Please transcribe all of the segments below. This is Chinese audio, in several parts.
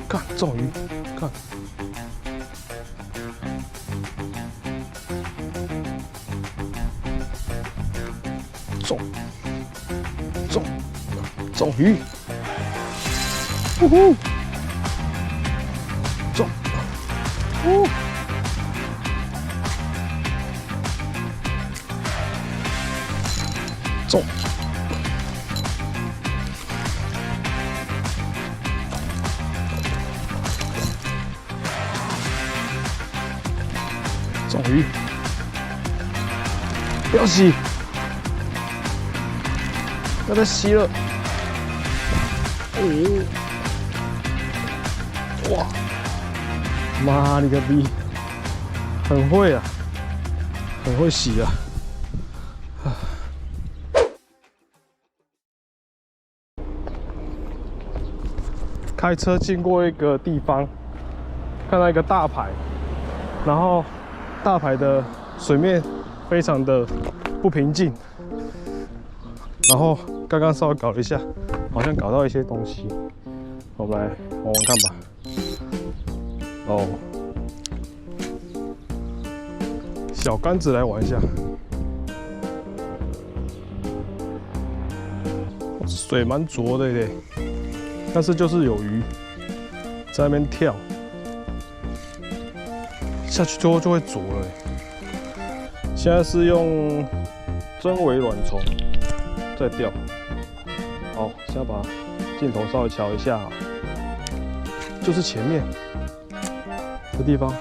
看中鱼，看，中鱼，呼呼，中，呼，中。中鱼，不要洗，不要再洗了。哦，哇，妈你个逼，很会啊，很会洗啊。开车经过一个地方，看到一个大排，然后大排的水面非常的不平静，然后刚刚稍微搞了一下，好像搞到一些东西，我们来玩玩看吧。哦，小杆子来玩一下，水蛮浊的耶，但是就是有鱼在那边跳。下去之后就会浊了。现在是用真尾卵虫在钓。好，现在把镜头稍微调一下，就是前面的地方。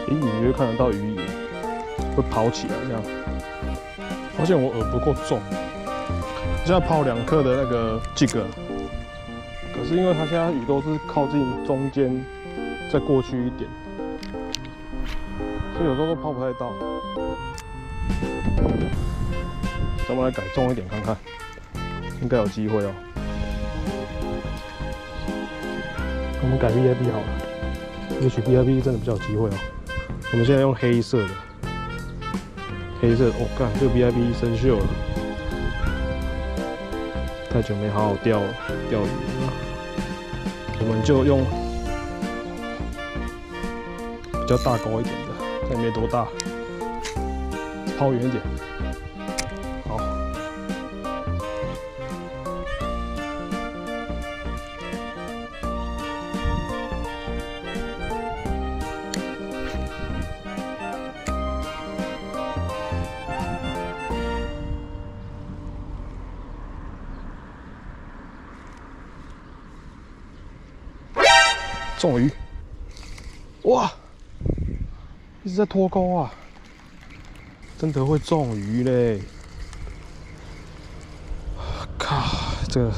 隐隐约看得到鱼影会跑起来，这样。发现我饵不够重，现在抛2克的那个 jig。可是因为它现在鱼都是靠近中间，再过去一点，所以有时候都抛不太到。咱们来改重一点看看，应该有机会哦。我们改 VIP 好了，也许 VIP 真的比较有机会哦。我们现在用黑色的，哦，干，这个 VIP 生锈了，太久没好好钓鱼了。我们就用比较大钩一点的，但也没多大，抛远一点。好，中鱼！哇，一直在脱钩啊，真的会中鱼嘞！靠，这个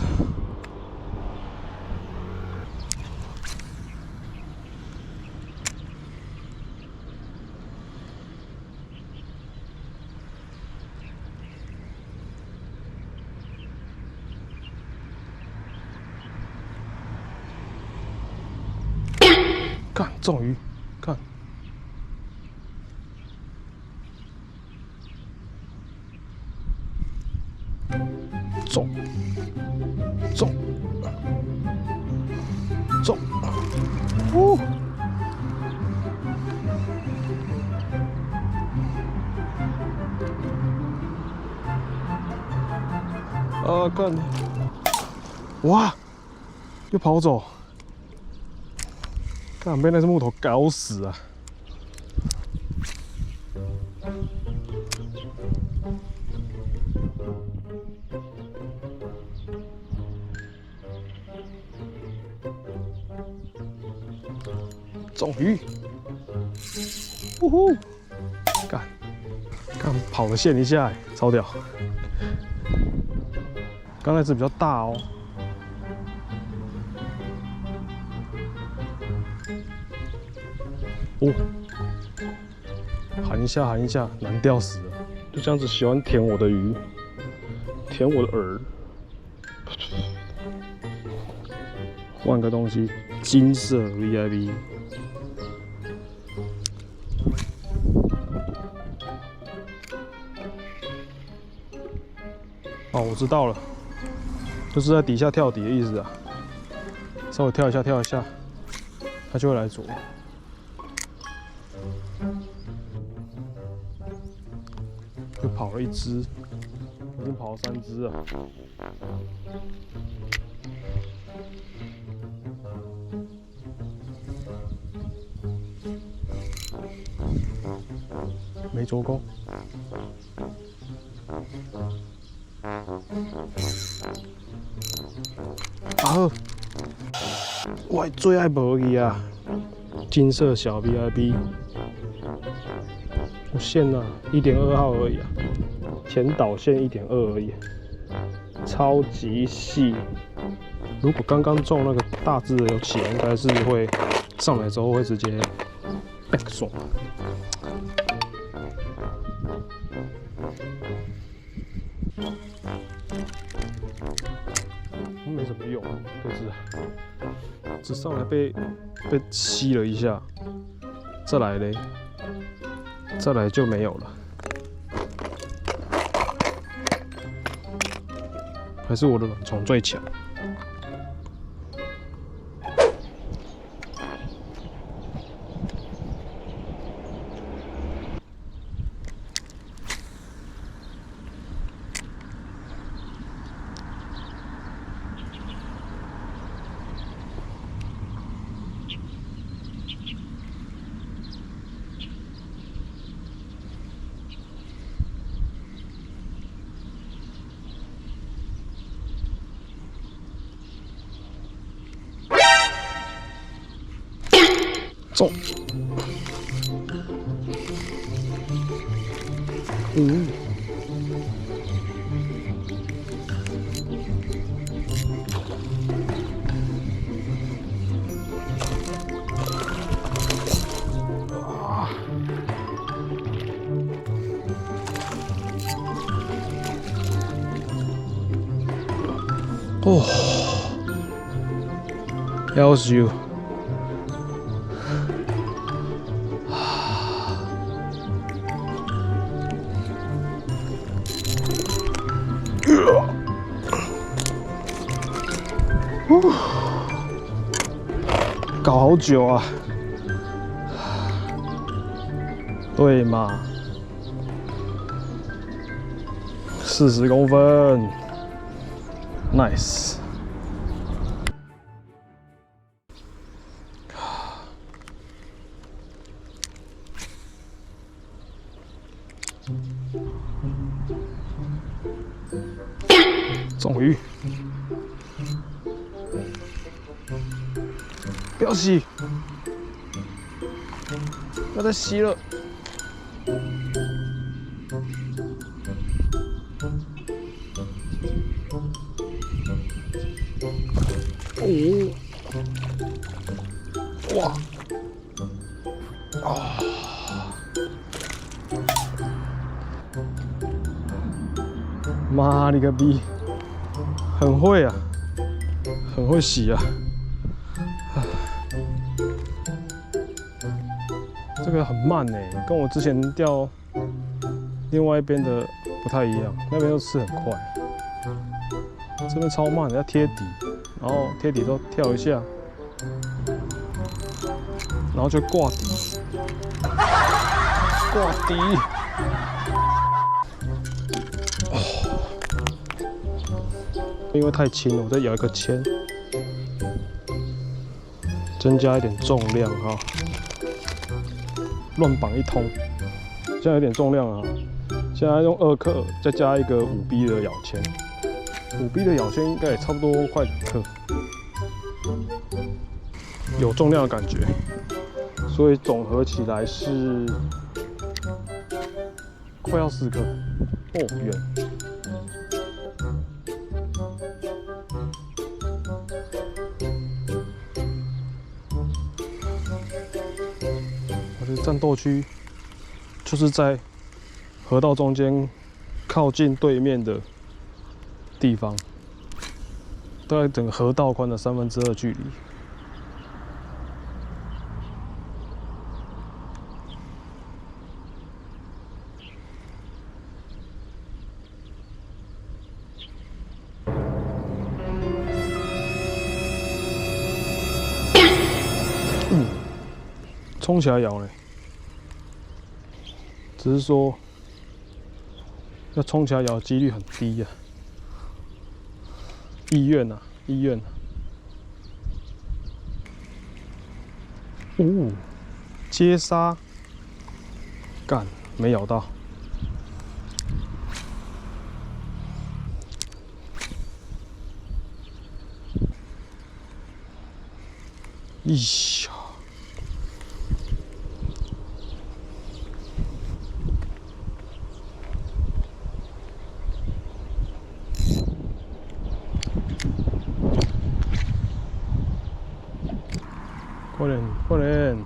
看中鱼，看。中，哦！啊，干！哇，又跑走！干，被那只木头搞死啊！中鱼！呼呼！干，跑了线一下，超屌！刚那只比较大哦。哦，含一下，难钓死了！就这样子喜欢舔我的鱼，舔我的饵。换个东西，金色 VIP。好知道了，就是在底下跳底的意思啊。稍微跳一下，跳一下，它就会来啄。就跑了1只，已经跑了3只了。没啄功。啊！我最爱无去啊！金色小 VIP， 有线啊，1.2号而已啊，前导线1.2而已，超级细。如果刚刚中那个大只的有起来，应该是会上来之后会直接 back 爽。没什么用，就是只上来被吸了一下，再来嘞，再来就没有了。还是我的卵虫最强。中，哦，要死！搞好久啊！对嘛，40公分 ，nice。中鱼，不要吸，不要再吸了。哦，哇，啊！妈你个逼！很会啊，很会洗啊。这个很慢欸，跟我之前钓另外一边的不太一样，那边都吃很快，这边超慢的，要贴底，然后贴底都跳一下，然后就挂底，挂底。因为太轻了，我再咬一个铅，增加一点重量哈，乱绑一通。现在有点重量啊，现在用2克，再加一个5B 的咬铅，5B 的咬铅应该也差不多快2克，有重量的感觉，所以总合起来是快要4克，哦，远。战斗区就是在河道中间，靠近对面的地方，大概整个河道宽的2/3距离。冲起来咬嘞，只是说要冲起来咬的几率很低呀、意愿啊，意愿。哦，接杀，干没咬到。咦呀！快点，快点！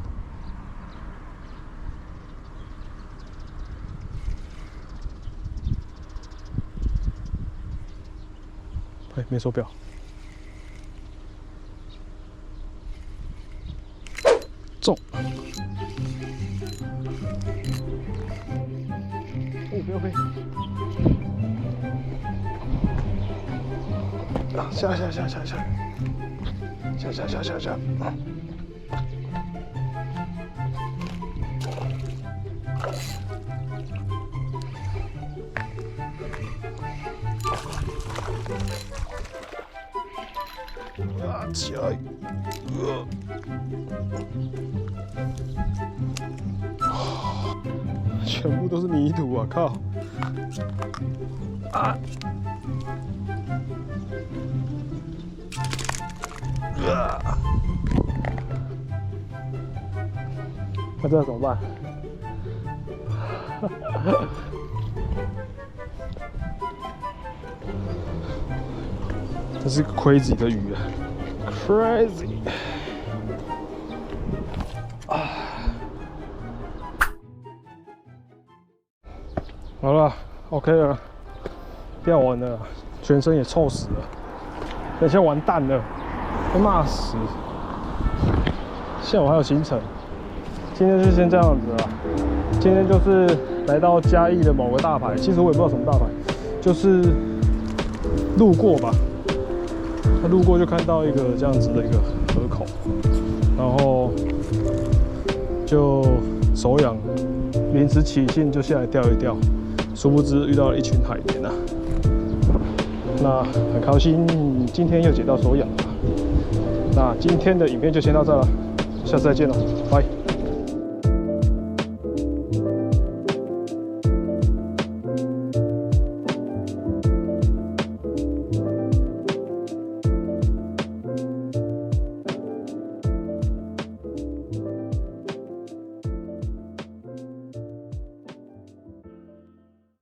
哎，没手表。中！哦，不要飞！啊，下！啊，起来！全部都是泥土啊！靠！啊！那这怎么办？这是个 crazy 的鱼啊 ，crazy 啊！好了 ，OK 了，钓完了，全身也臭死了，等下完蛋了，被骂死。下午还有行程，今天就先这样子了。今天就是来到嘉义的某个大排，其实我也不知道什么大排，就是路过吧。他路过就看到一个这样子的一个河口，然后就手痒，临时起兴就下来钓一钓，殊不知遇到了一群海绵啊。那很开心，今天又解到手痒了。那今天的影片就先到这了，下次再见了，拜。